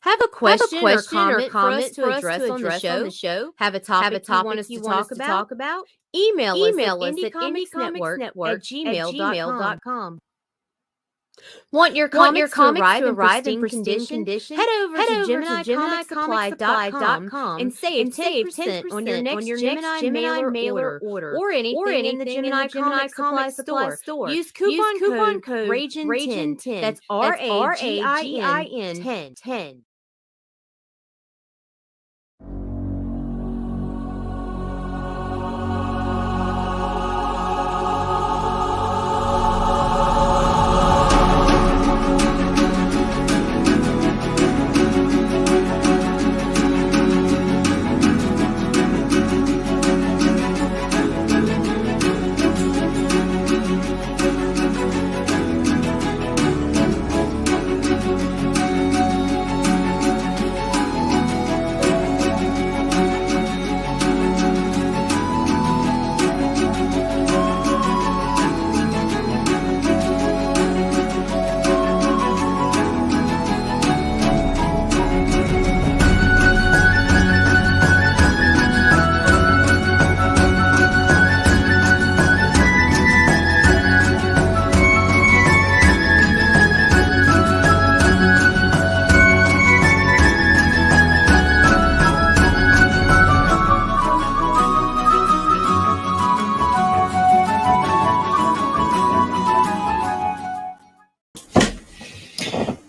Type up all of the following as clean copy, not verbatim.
Have a question or comment for us to address address on the show? Have a topic you want us to talk about? Email us at indiecomicsnetwork@gmail.com. Want your comics to arrive in pristine condition? Head over to GeminiComicsSupply.com and save 10% on your next Gemini mailer order or anything in the Gemini Comics Supply store. Use coupon code RAGIN10. That's RAGIN 10.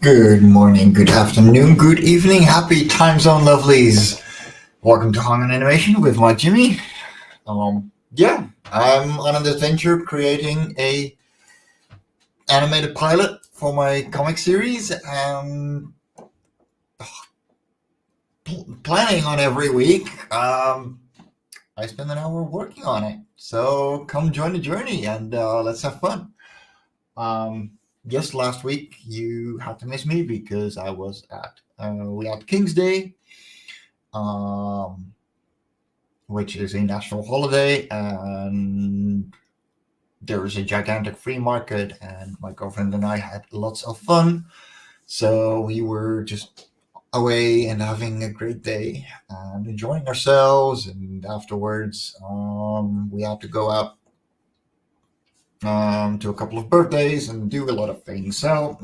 Good morning, good afternoon, good evening, happy time zone lovelies. Welcome to Hong Kong Animation with my Jimmy. I'm on an adventure creating a animated pilot for my comic series and planning on every week. I spend an hour working on it, so come join the journey and let's have fun. Yes, last week you had to miss me because I was at we had King's Day, which is a national holiday, and there was a gigantic free market, and my girlfriend and I had lots of fun. So we were just away and having a great day and enjoying ourselves. And afterwards, we had to go out to a couple of birthdays and do a lot of things. So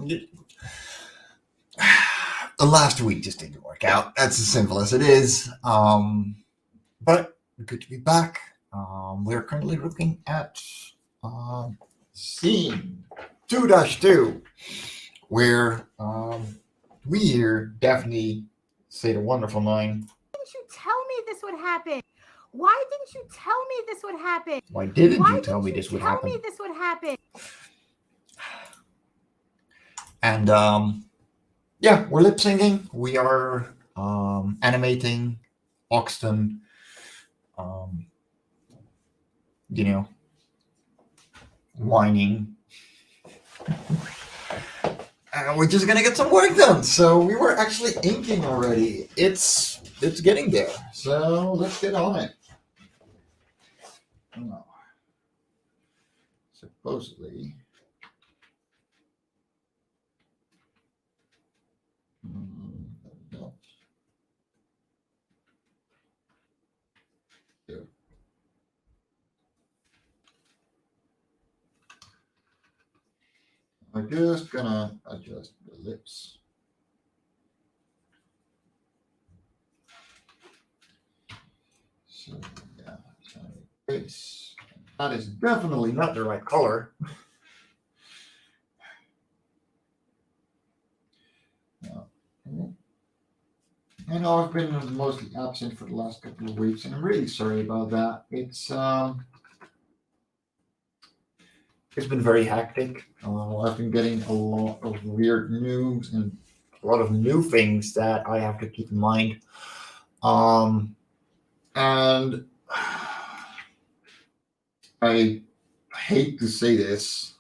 the last week just didn't work out. That's as simple as it is. But good to be back. We're currently looking at scene 2-2, where we hear Daphne say the wonderful line. Didn't you tell me this would happen? Why didn't you tell me this would happen? Why didn't you tell me this would happen? And we're lip syncing. We are animating Oxton. Whining. And we're just gonna get some work done. So we were actually inking already. It's getting there. So let's get on it. No. Supposedly. No. Here. I'm just gonna adjust the lips. So yeah, face. That is definitely not the right color. I know I've been mostly absent for the last couple of weeks, and I'm really sorry about that. It's been very hectic. I've been getting a lot of weird news and a lot of new things that I have to keep in mind. And I hate to say this,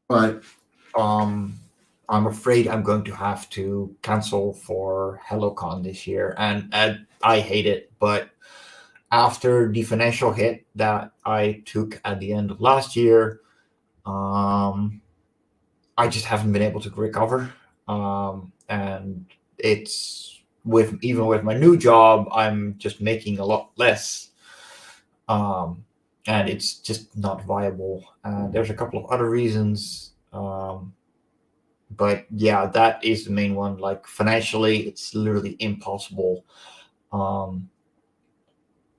but I'm afraid I'm going to have to cancel for HelloCon this year, and I hate it, but after the financial hit that I took at the end of last year, I just haven't been able to recover. And it's even with my new job, I'm just making a lot less. And it's just not viable. And there's a couple of other reasons. But yeah, that is the main one. Like financially, it's literally impossible. Um,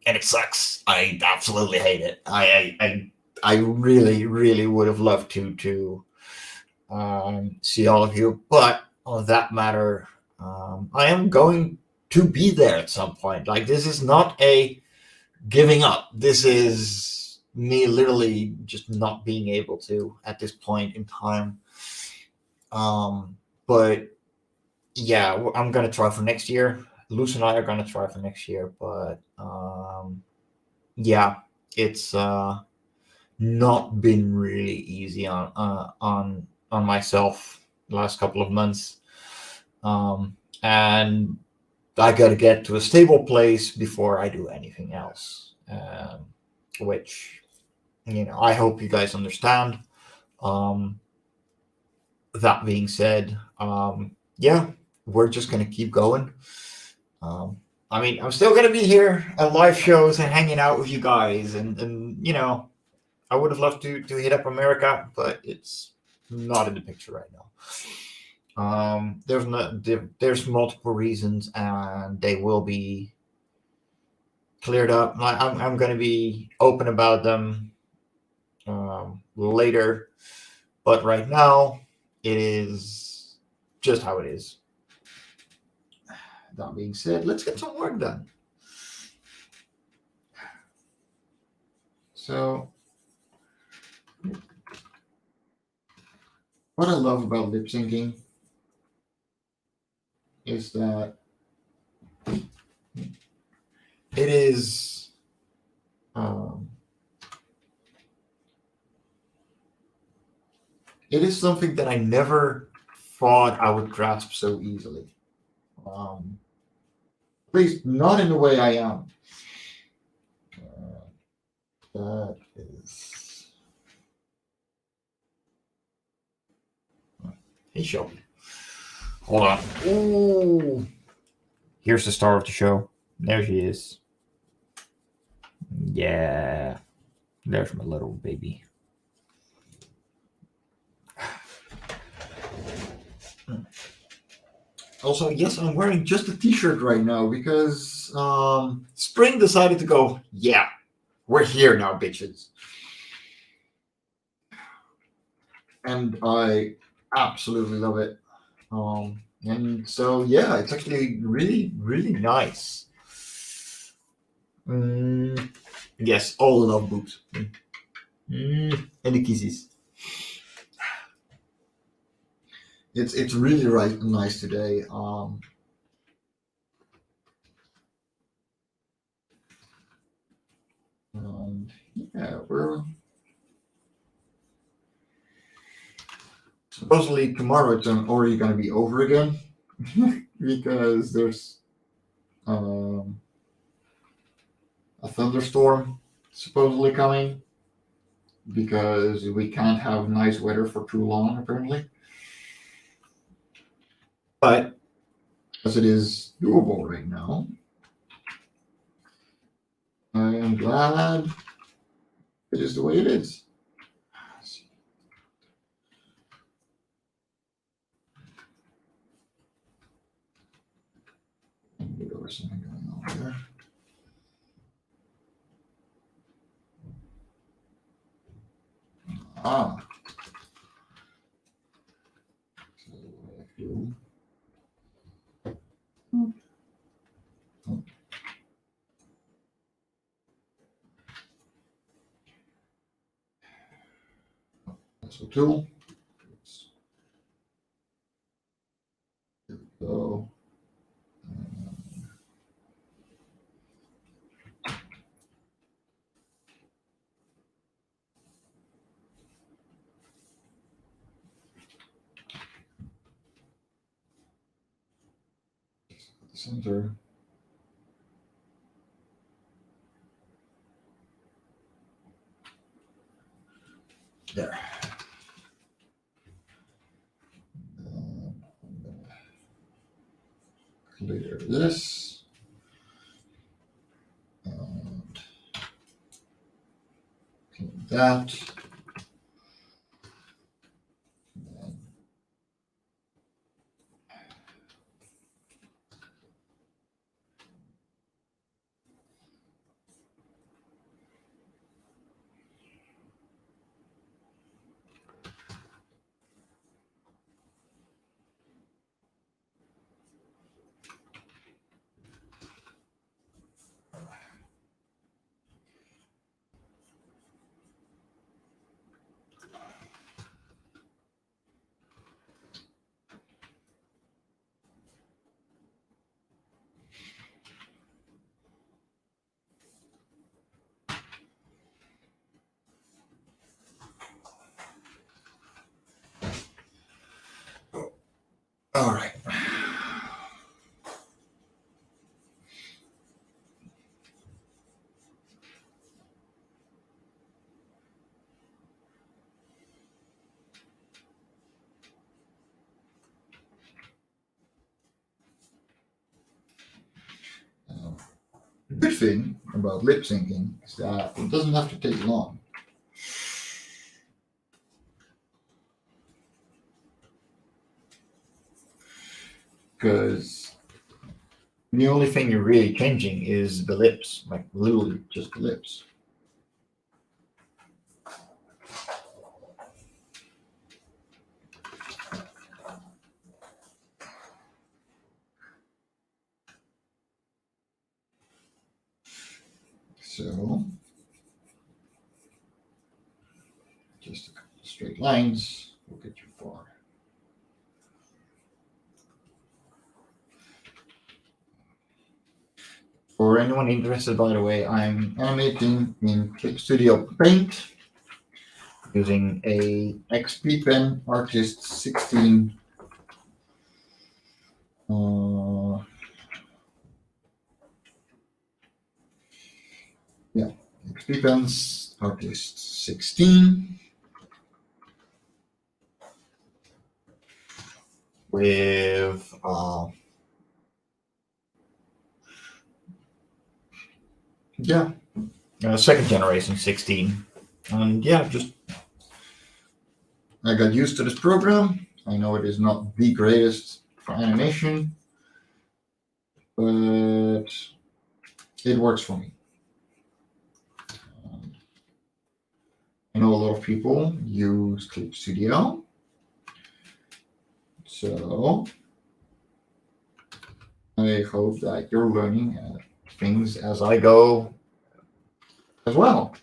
and it sucks. I absolutely hate it. I really, really would have loved to see all of you, but on that matter, I am going to be there at some point. Like this is not a giving up. This is me literally just not being able to at this point in time. But yeah, I'm gonna try for next year. Luce and I are gonna try for next year, but yeah, it's not been really easy on myself the last couple of months, and I got to get to a stable place before I do anything else. Which I hope you guys understand. Um, that being said, yeah, we're just gonna keep going. I mean, I'm still gonna be here at live shows and hanging out with you guys, and I would have loved to hit up America, but it's not in the picture right now. There's multiple reasons, and they will be cleared up. I'm going to be open about them later, but right now it is just how it is. That being said, let's get some work done. So, what I love about lip syncing is that it is it is something that I never thought I would grasp so easily. At least not in the way I am. That is. Hey, Shelby. Hold on. Ooh. Here's the star of the show. There she is. Yeah. There's my little baby. Also, yes, I'm wearing just a t-shirt right now because Spring decided to go, yeah, we're here now, bitches. And I absolutely love it. And so, yeah, it's actually really, really nice. Yes, all the love boobs. And the kisses. It's really nice today. Yeah, we're supposedly tomorrow it's already going to be over again because there's a thunderstorm supposedly coming because we can't have nice weather for too long apparently. But as it is doable right now, I am glad it is the way it is. There was something going on there. Ah. So two. There we go. Center. There. clear this. And clean that. All right. The good thing about lip syncing is that it doesn't have to take long. Because the only thing you're really changing is the lips, like literally just the lips. So, just a couple of straight lines will get you far. For anyone interested, by the way, I'm animating in Clip Studio Paint using a XP Pen Artist 16. XP Pens Artist 16 with second generation 16, and just I got used to this program. I know it is not the greatest for animation, but it works for me. I know a lot of people use Clip Studio, so I hope that you're learning things as I go as well.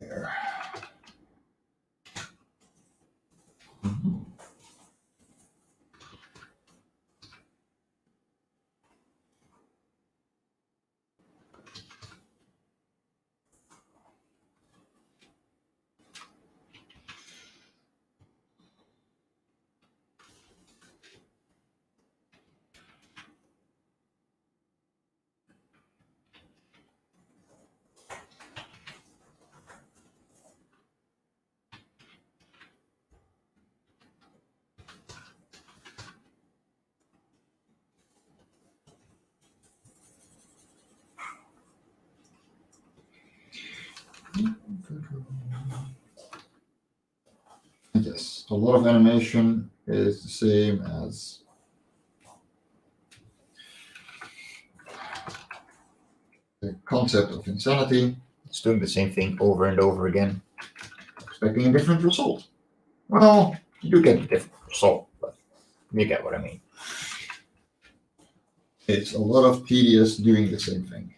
There. Yes, a lot of animation is the same as the concept of insanity. It's doing the same thing over and over again, expecting a different result. Well, you do get a different result, but you get what I mean. It's a lot of tedious doing the same thing.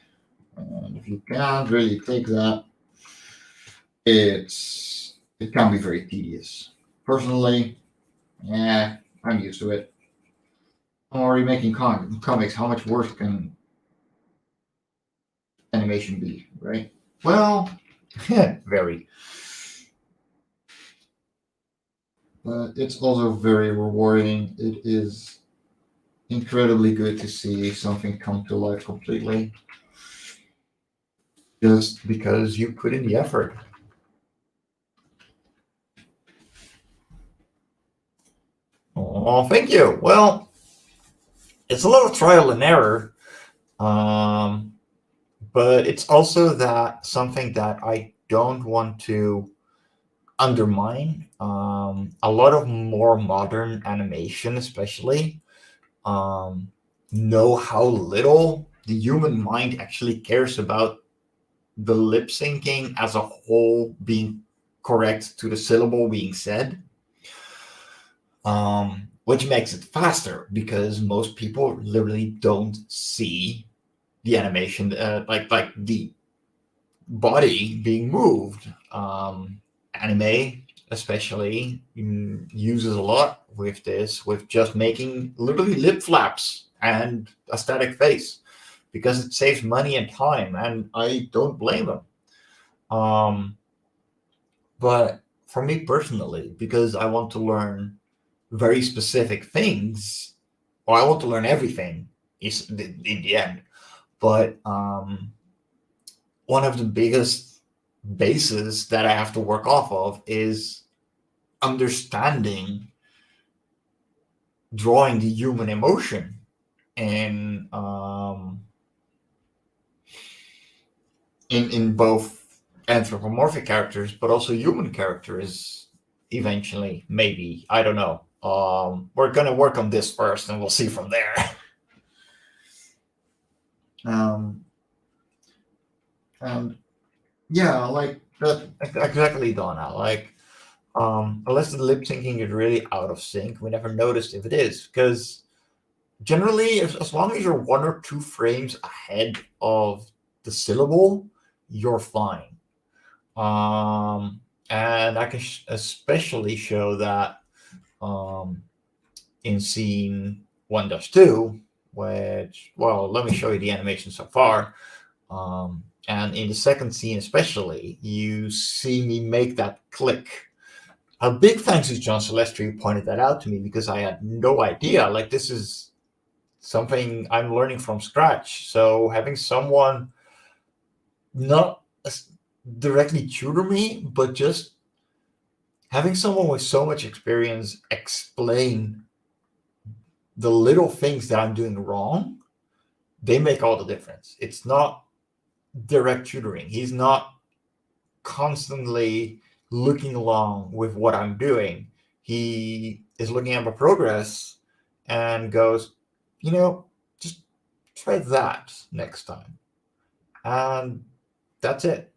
And if you can't really take that, it can be very tedious. Personally, I'm used to it. I'm already making comics. How much worse can animation be, right? Well, very. But it's also very rewarding. It is incredibly good to see something come to life completely. just because you put in the effort. Oh, thank you. Well, it's a lot of trial and error, but it's also that something that I don't want to undermine. A lot of more modern animation, especially, know how little the human mind actually cares about the lip syncing as a whole being correct to the syllable being said, which makes it faster because most people literally don't see the animation, like the body being moved. Anime, especially, uses a lot with this, with just making literally lip flaps and a static face because it saves money and time, and I don't blame them. But for me personally, because I want to learn very specific things, or I want to learn everything is in the end. But one of the biggest bases that I have to work off of is understanding drawing the human emotion in both anthropomorphic characters, but also human characters. Eventually, maybe, I don't know. We're gonna work on this first, and we'll see from there. And yeah, like that exactly, Donna. Like, unless the lip syncing is really out of sync, we never noticed if it is, because generally, as long as you're 1 or 2 frames ahead of the syllable, you're fine. And I can especially show that in scene 1-2, which, well, let me show you the animation so far. And in the second scene especially, you see me make that click. A big thanks to John Celestri who pointed that out to me, because I had no idea. Like, this is something I'm learning from scratch. So having someone not directly tutor me, but just having someone with so much experience explain the little things that I'm doing wrong, they make all the difference. It's not direct tutoring. He's not constantly looking along with what I'm doing. He is looking at my progress and goes, just try that next time. And that's it.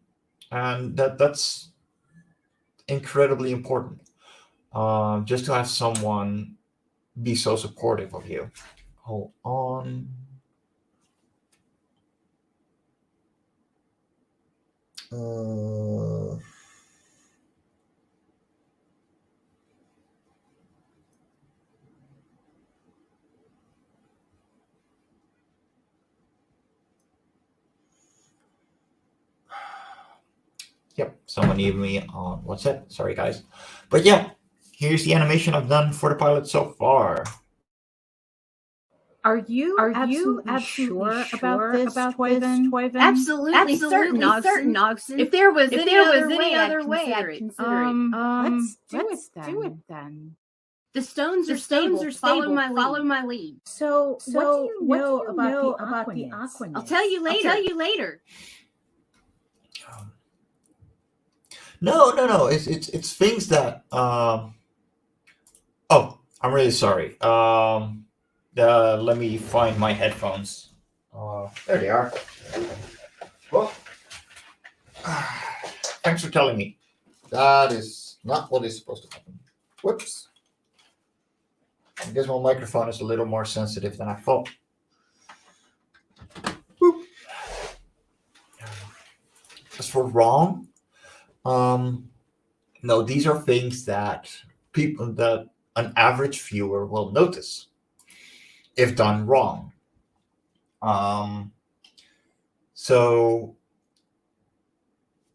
And that's incredibly important. Just to have someone be so supportive of you. Hold on. Yep, someone needed me on WhatsApp. Sorry, guys. But yeah, here's the animation I've done for the pilot so far. Are you absolutely sure about this, Toyvin? Absolutely certain, Ogson. If there was any other way, I'd consider it. Let's do it then. The stones are stable. Follow my lead. So what do you know about the Aquanets? I'll tell you later. No. It's things that. Oh, I'm really sorry. Let me find my headphones. There they are. Well, thanks for telling me. That is not what is supposed to happen. Whoops. I guess my microphone is a little more sensitive than I thought. Boop. As for wrong, no, these are things that an average viewer will notice if done wrong. So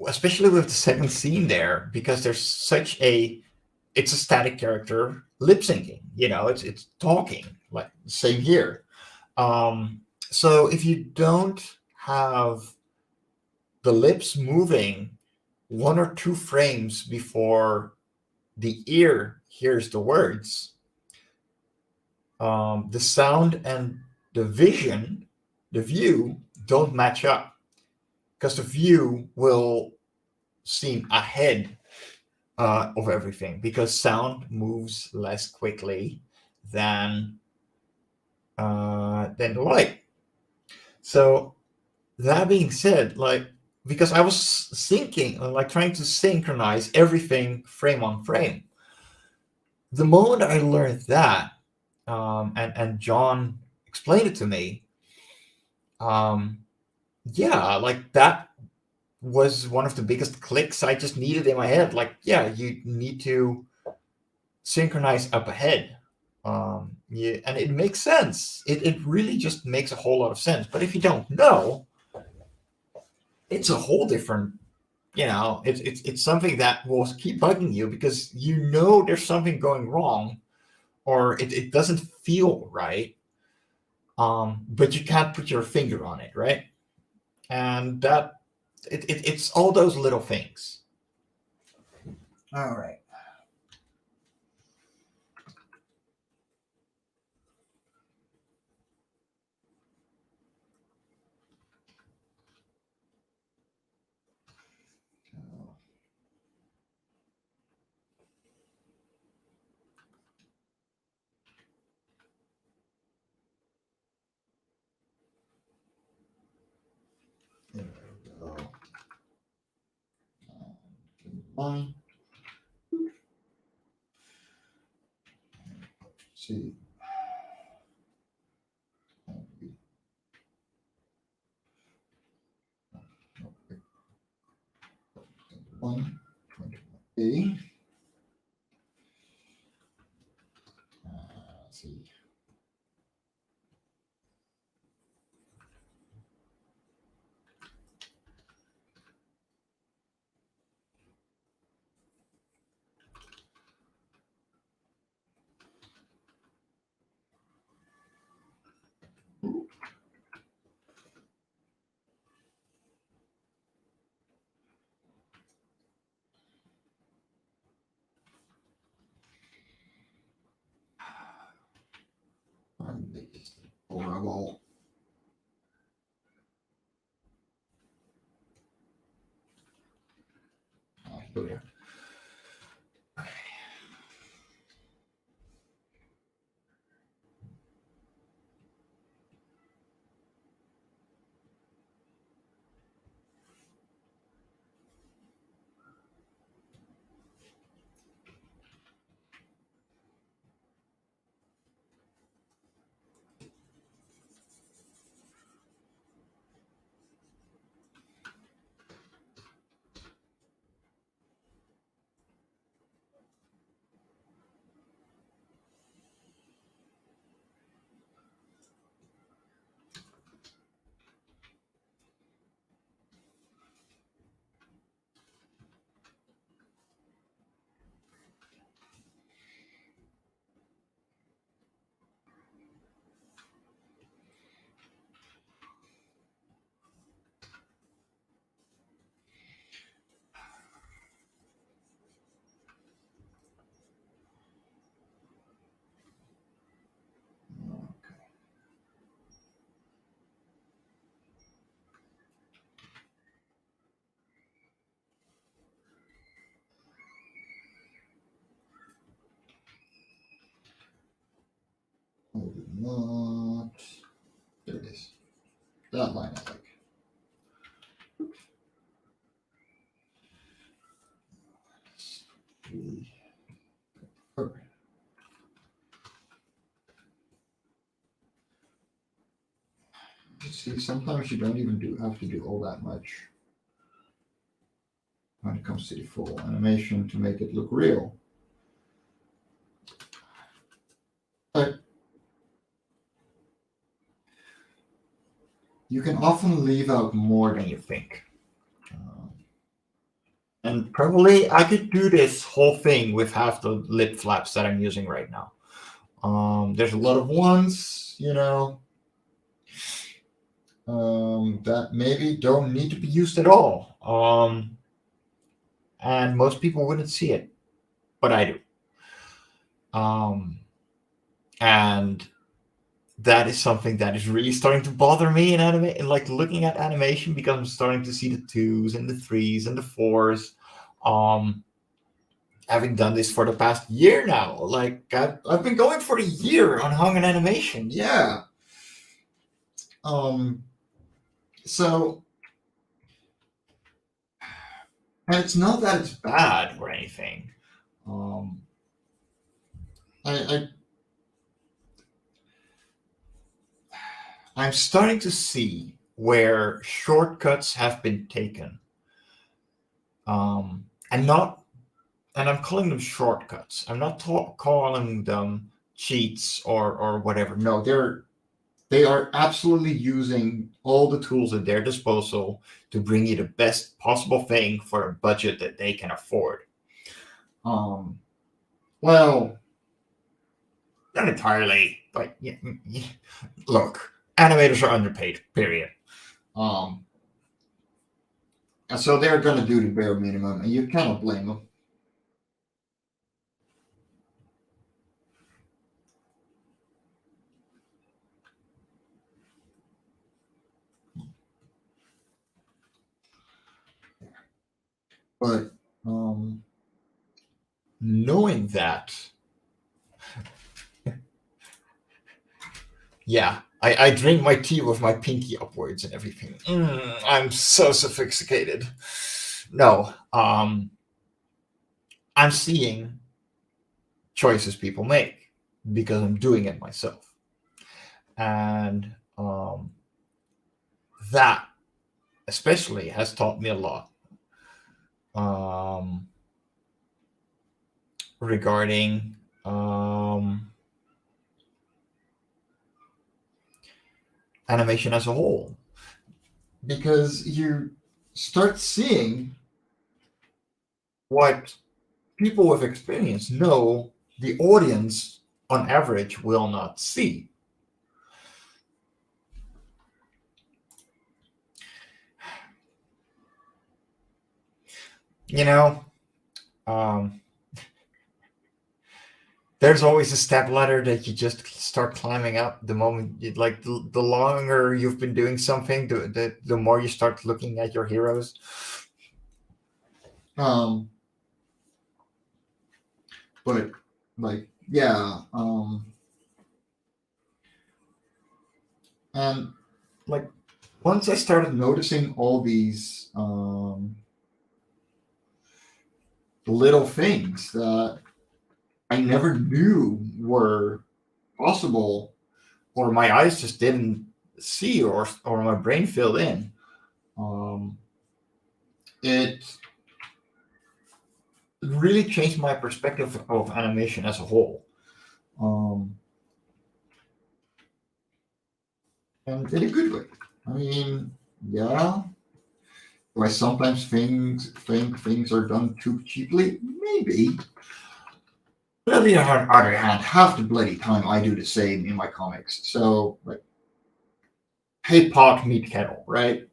especially with the second scene there, because there's it's a static character lip syncing, it's talking, like same here. So if you don't have the lips moving 1 or 2 frames before the ear hears the words, the sound and the view don't match up, because the view will seem ahead of everything, because sound moves less quickly than the light. So that being said, like, because I was thinking, like, trying to synchronize everything frame on frame, the moment I learned that, and John explained it to me, yeah, like, that was one of the biggest clicks I just needed in my head. Like, yeah, you need to synchronize up ahead. Yeah, and it makes sense. It really just makes a whole lot of sense. But if you don't know, it's a whole different, it's something that will keep bugging you, because there's something going wrong, or it doesn't feel right. But you can't put your finger on it, right? And that it's all those little things. All right. There we go. Fine. See. One, 21A. Let's see. Horrible. Here. I did not. There it is. That line I like. Perfect. See, sometimes you don't even have to do all that much when it comes to the full animation to make it look real. But you can often leave out more than you think. And probably I could do this whole thing with half the lip flaps that I'm using right now. There's a lot of ones, that maybe don't need to be used at all. And most people wouldn't see it, but I do. And that is something that is really starting to bother me in anime, like looking at animation, because I'm starting to see the twos and the threes and the fours. Um, Having done this for the past year now, like I've been going for a year on hung and animation. Yeah. Um. So, and it's not that it's bad or anything. Um. I I'm starting to see where shortcuts have been taken. And not, and I'm calling them shortcuts. I'm not calling them cheats or whatever. No, they are absolutely using all the tools at their disposal to bring you the best possible thing for a budget that they can afford. Um, well, not entirely, but yeah, look, animators are underpaid. Period. Um, and so they're going to do the bare minimum, and you cannot blame them. But knowing that, yeah, I drink my tea with my pinky upwards and everything. I'm so sophisticated. No, I'm seeing choices people make because I'm doing it myself, and that especially has taught me a lot um, regarding animation as a whole, because you start seeing what people with experience know the audience on average will not see. You know, um, there's always a step ladder that you just start climbing up the moment you like the longer you've been doing something, the more you start looking at your heroes. Um, but like, yeah, and like once I started noticing all these little things that I never knew were possible, or my eyes just didn't see, or my brain filled in. Um, it really changed my perspective of animation as a whole. Um, and in a good way. I mean, yeah. Do I sometimes think things are done too cheaply? Maybe. But on the other hand, half the bloody time I do the same in my comics. So, like, hey, pot, meet kettle, right?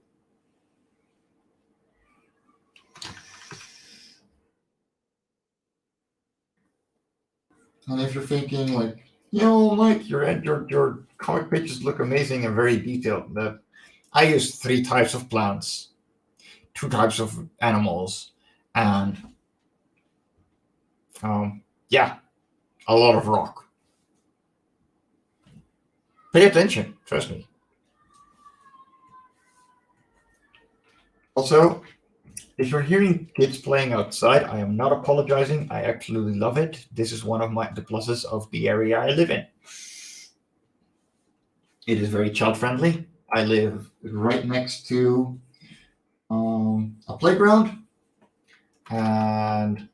And if you're thinking, like, Mike, your comic pages look amazing and very detailed. That I use 3 types of plants, 2 types of animals, and yeah, a lot of rock. Pay attention, trust me. Also, if you're hearing kids playing outside, I am not apologizing. I absolutely love it. This is one of the pluses of the area I live in. It is very child friendly. I live right next to a playground, and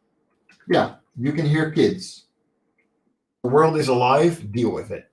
yeah, you can hear kids. The world is alive. Deal with it.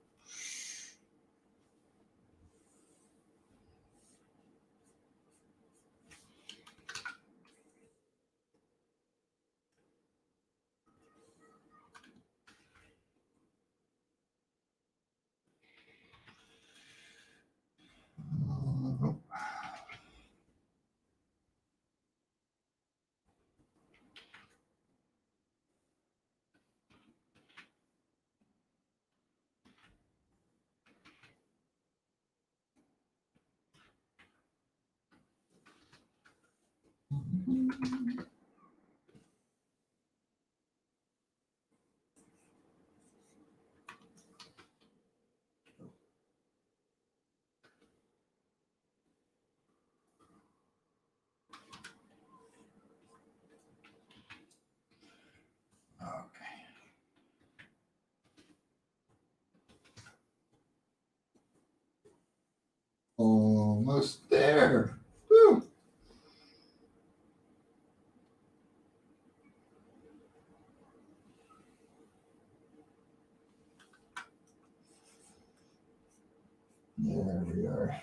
Almost there. Woo. There we are.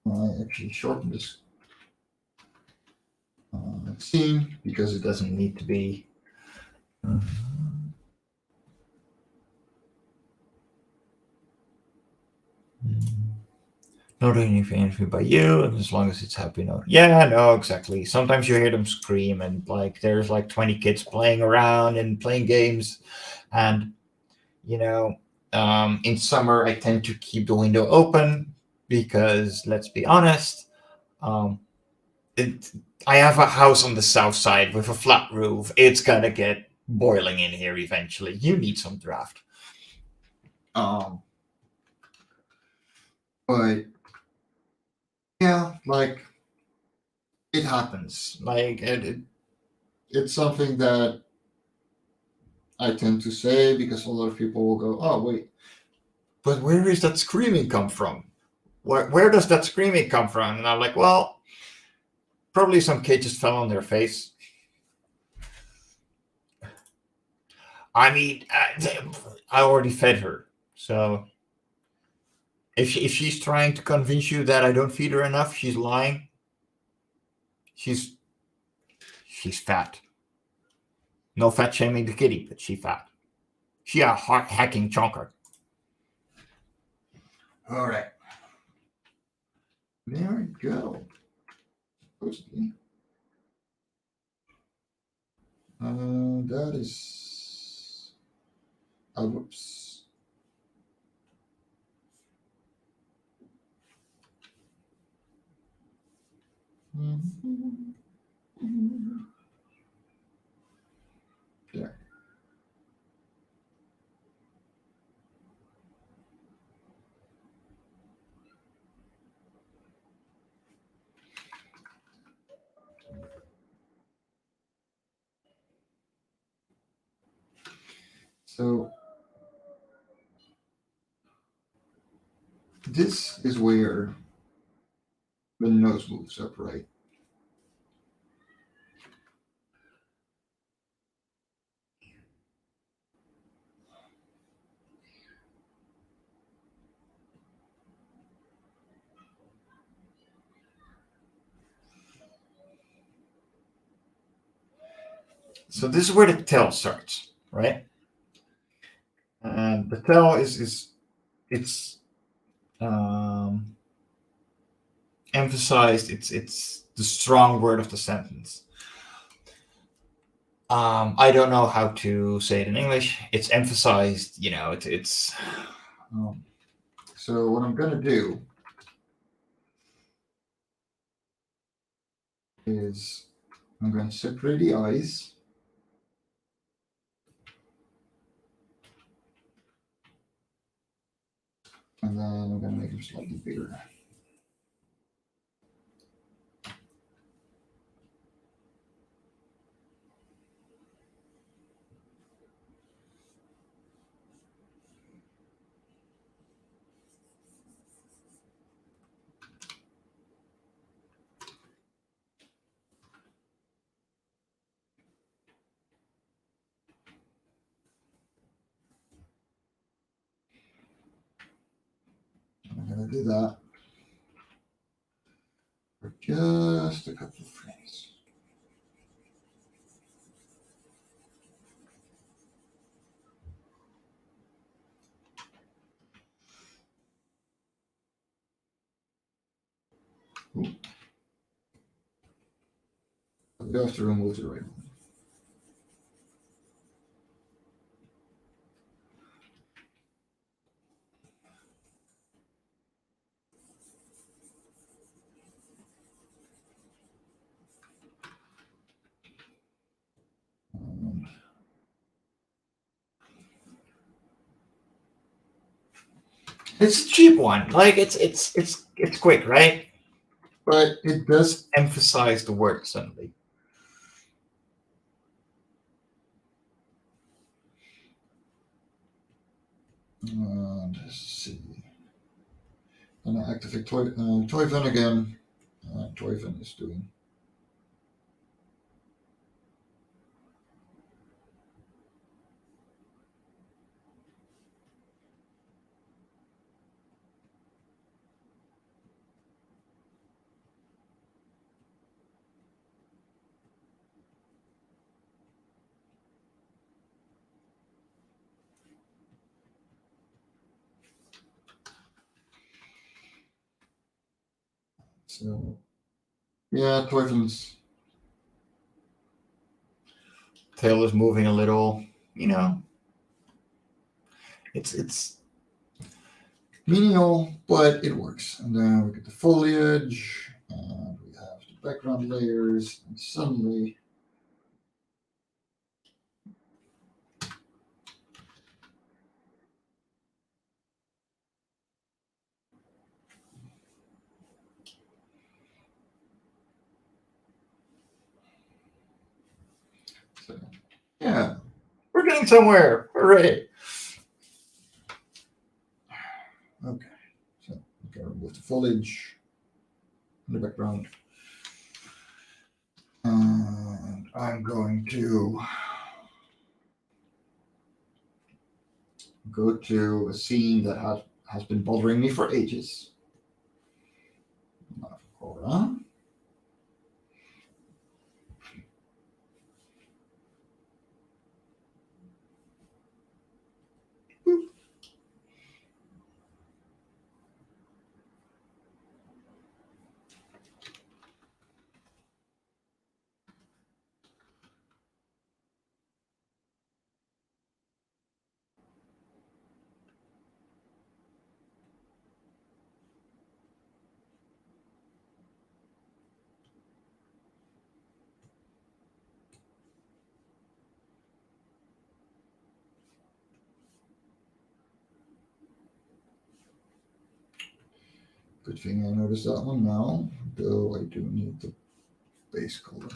I actually shortened this scene because it doesn't need to be. Not anything by you, and as long as it's happy note. Yeah, no, exactly. Sometimes you hear them scream, and like there's like 20 kids playing around and playing games, and in summer I tend to keep the window open because let's be honest, um, I have a house on the south side with a flat roof. It's gonna get boiling in here eventually. You need some draft. But yeah, like it happens. Like it's something that I tend to say because a lot of people will go, "Oh wait, but where is that screaming come from? Where does that screaming come from?" And I'm like, "Well, probably some kid just fell on their face." I mean, I already fed her, so if she's trying to convince you that I don't feed her enough, she's lying. She's fat. No fat shaming the kitty, but she fat. She a heart hacking chonker. All right, there we go. Supposed to be. That is. Whoops. There. So this is where the nose moves up, right? So this is where the tail starts, right? And the tail is it's emphasized. It's the strong word of the sentence. I don't know how to say it in English. It's emphasized. It's. So what I'm gonna do is I'm going to separate the eyes. And then I'm going to make them slightly bigger. do that for just a couple of frames. Ooh. You have to remove the right one. It's a cheap one. Like it's quick, right? But it does emphasize the word suddenly. Let's see. And I activate Toyfun again. Toyfun is doing. So, yeah, Toyfun's tail is moving a little, you know. It's menial, but it works. And then we get the foliage, and we have the background layers, and suddenly so, yeah, we're getting somewhere. Hooray! Okay, so we can remove the foliage in the background. And I'm going to go to a scene that has been bothering me for ages. Life On Cora. Good thing I noticed that one now, though I do need the base color.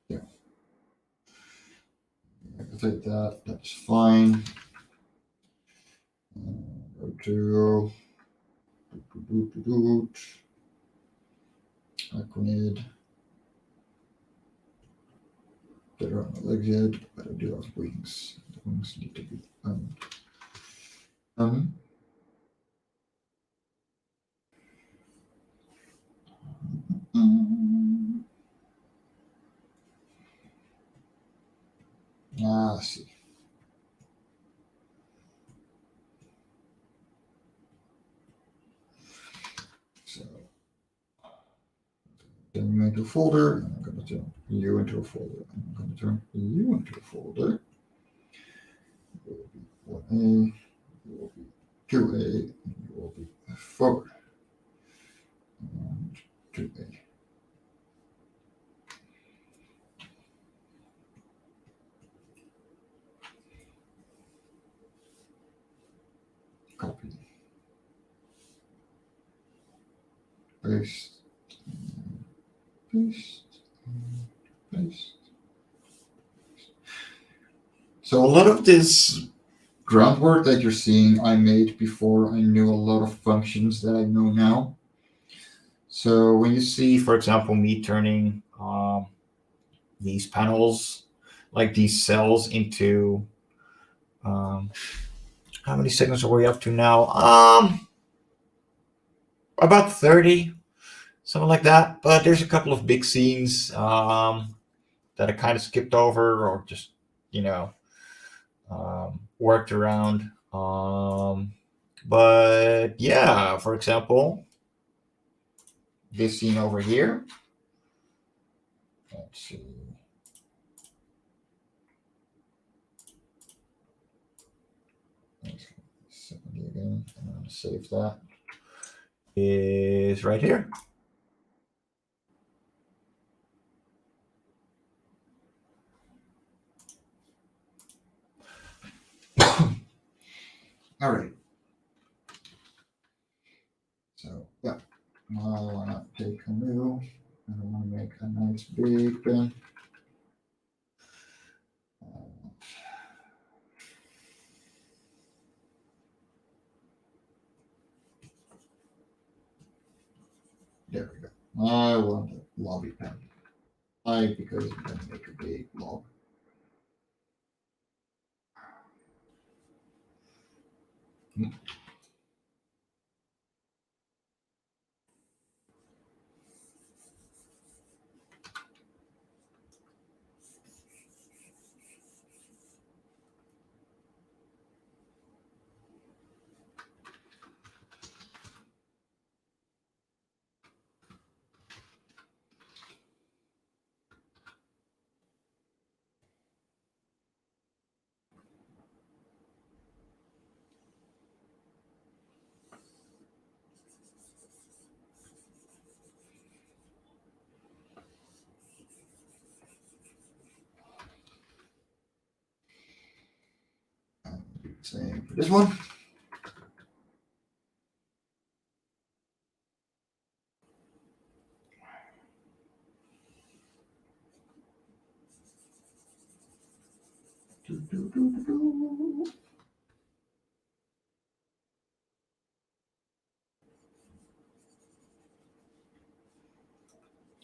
Yeah. Activate that, that's fine. Go to Aquanid. That are on the legs yet, but I do have wings. The wings need to be I see. So, turn you into a folder, and I'm going to turn you into a folder, and I'm going to turn you into a folder. It will be 1A, it will be 2A, and it will be 4. And 2A. Copy. Paste. Paste. Paste. So a lot of this groundwork that you're seeing, I made before I knew a lot of functions that I know now. So when you see, for example, me turning these panels, like these cells, into how many segments are we up to now? About 30, something like that. But there's a couple of big scenes that I kind of skipped over or just, you know, worked around. But yeah, for example, this scene over here. Let's see. Again, I'm going to save that. Is right here. All right. So yeah, I want to take a new. I want to make a nice big pen. There we go. I want a lobby pen. Why? Because I'm going to make a big blob. Same for this one.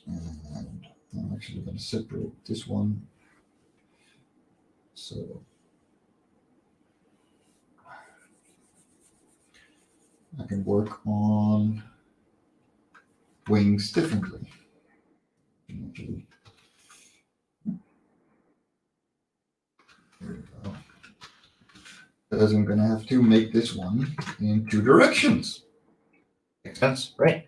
And I'm actually going to separate this one. So I can work on wings differently. There we go. Because I'm going to have to make this one in 2 directions. Makes sense, right?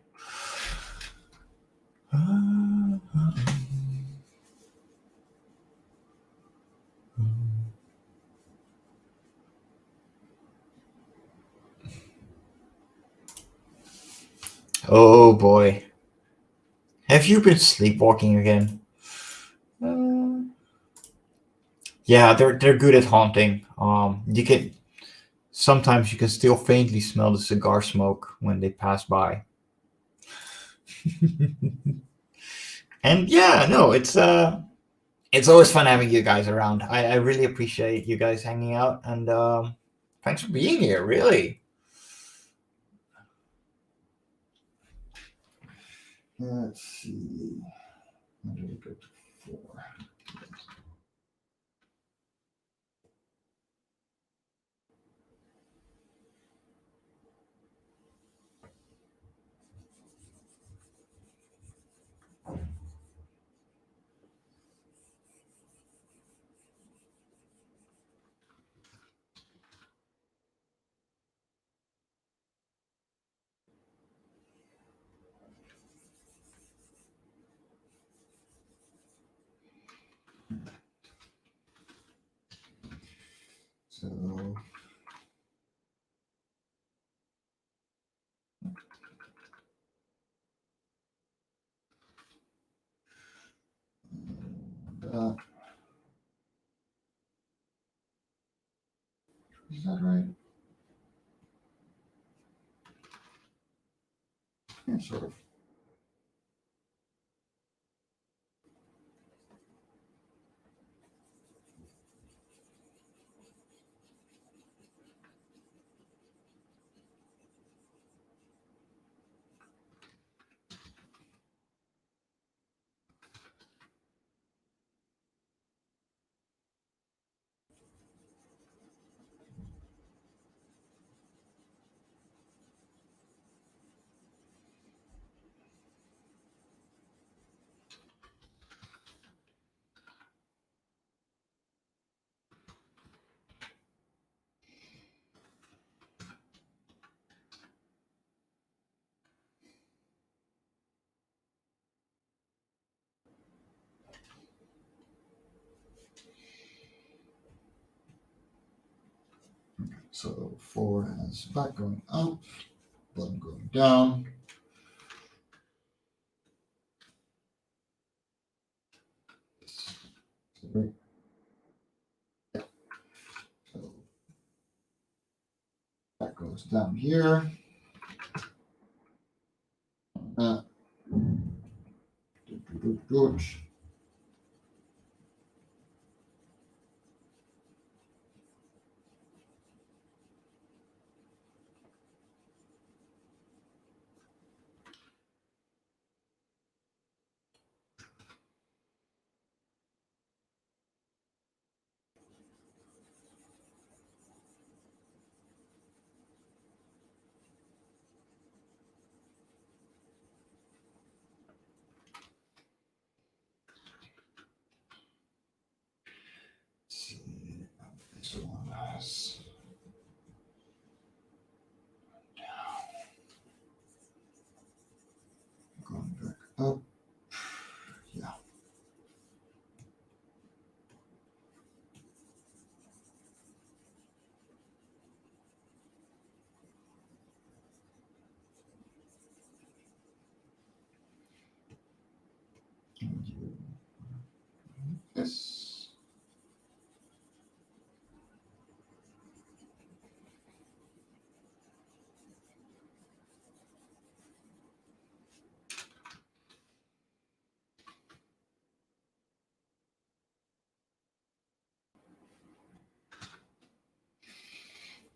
Oh boy. Have you been sleepwalking again? Yeah, they're good at haunting. You can sometimes you can still faintly smell the cigar smoke when they pass by. And yeah, no, it's always fun having you guys around. I really appreciate you guys hanging out, and thanks for being here. Really. Let's see. How do we go to 4? So that is that right? Yeah, sort of. So 4 has back going up, bottom going down. So that goes down here. Good. See, this one has going back up. Yeah. This.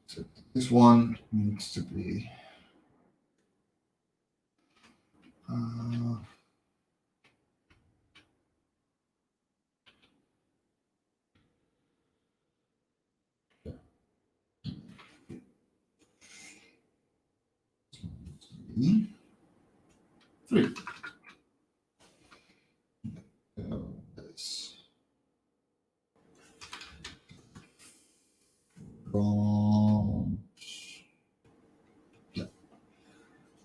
So this one needs to be three. This. Yeah.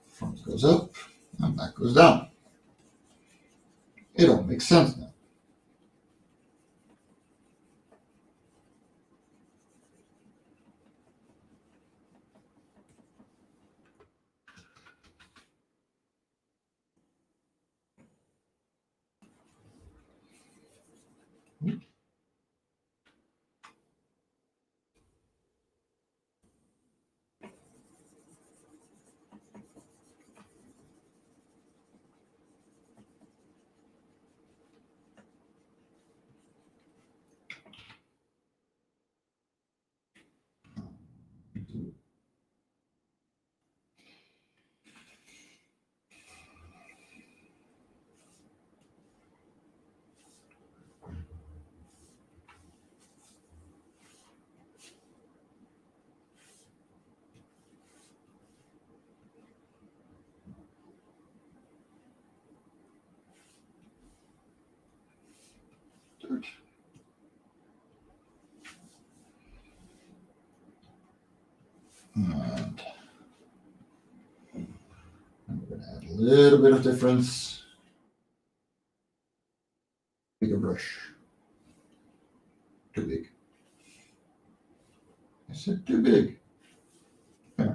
Front goes up and back goes down. It all makes sense now. Good. And we're going to add a little bit of difference. Bigger brush. Too big. I said too big. Yeah.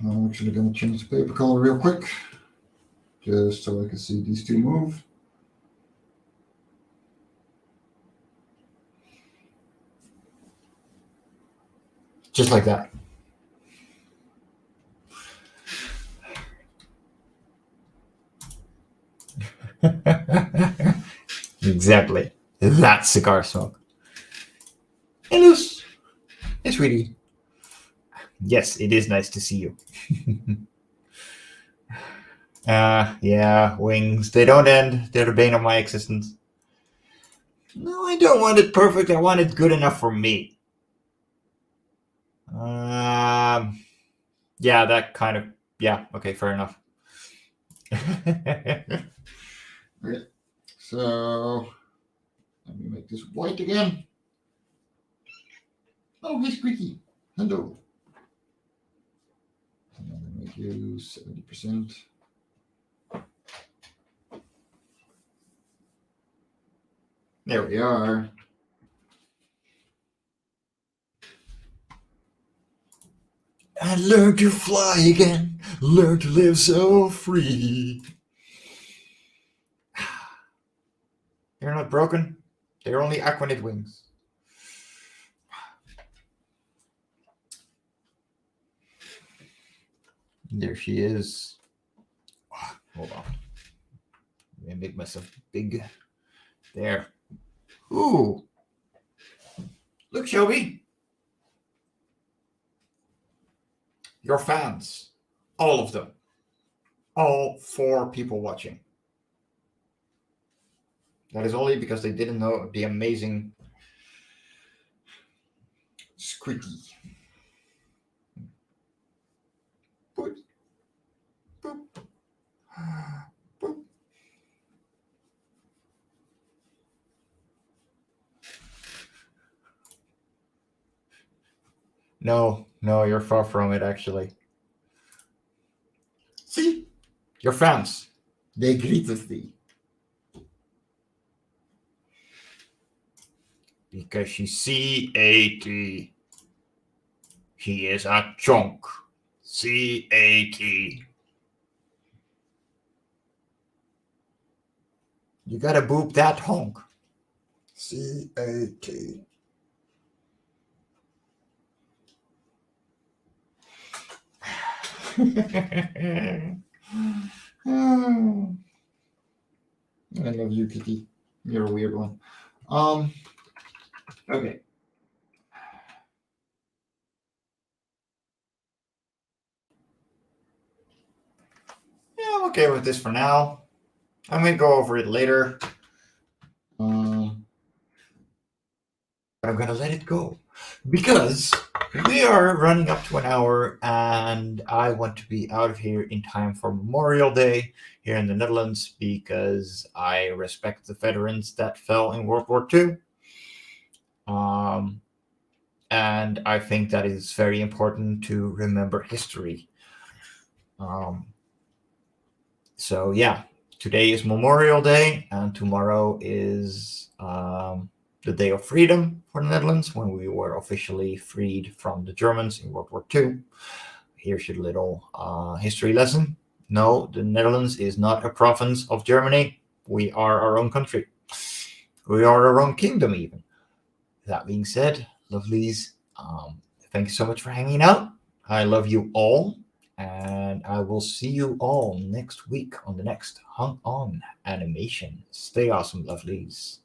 I'm actually going to change the paper color real quick, just so I can see these two move. Just like that. Exactly. That's cigar smoke. Hello, hey, sweetie. Yes, it is nice to see you. Yeah, wings. They don't end. They're the bane of my existence. No, I don't want it perfect. I want it good enough for me. Yeah, that kind of. Yeah, okay, fair enough. Okay, so let me make this white again. Oh, hey, Squeaky. Hello. And I'm gonna make you 70%. There we are. And learn to fly again. Learn to live so free. They're not broken. They're only aquanid wings. There she is. Hold on. Let me make myself big. There. Ooh. Look, Shelby. Your fans. All of them. All 4 people watching. That is only because they didn't know the amazing Squeaky. Boop. Boop. Boop. No, you're far from it, actually. See? Your fans. They greeted thee. Because she's C-A-T. He is a chunk. C-A-T. You gotta boop that honk. C-A-T. I love you, Kitty. You're a weird one. Okay. Yeah, I'm okay with this for now. I'm gonna go over it later. But I'm gonna let it go because we are running up to an hour and I want to be out of here in time for Memorial Day here in the Netherlands because I respect the veterans that fell in World War II. And I think that is very important to remember history. So yeah, today is Memorial Day and tomorrow is the Day of Freedom for the Netherlands, when we were officially freed from the Germans in World War II. Here's your little history lesson. No, the Netherlands is not a province of Germany. We are our own country. We are our own kingdom, even. That being said, lovelies, thank you so much for hanging out. I love you all, and I will see you all next week on the next Hung On animation. Stay awesome, lovelies.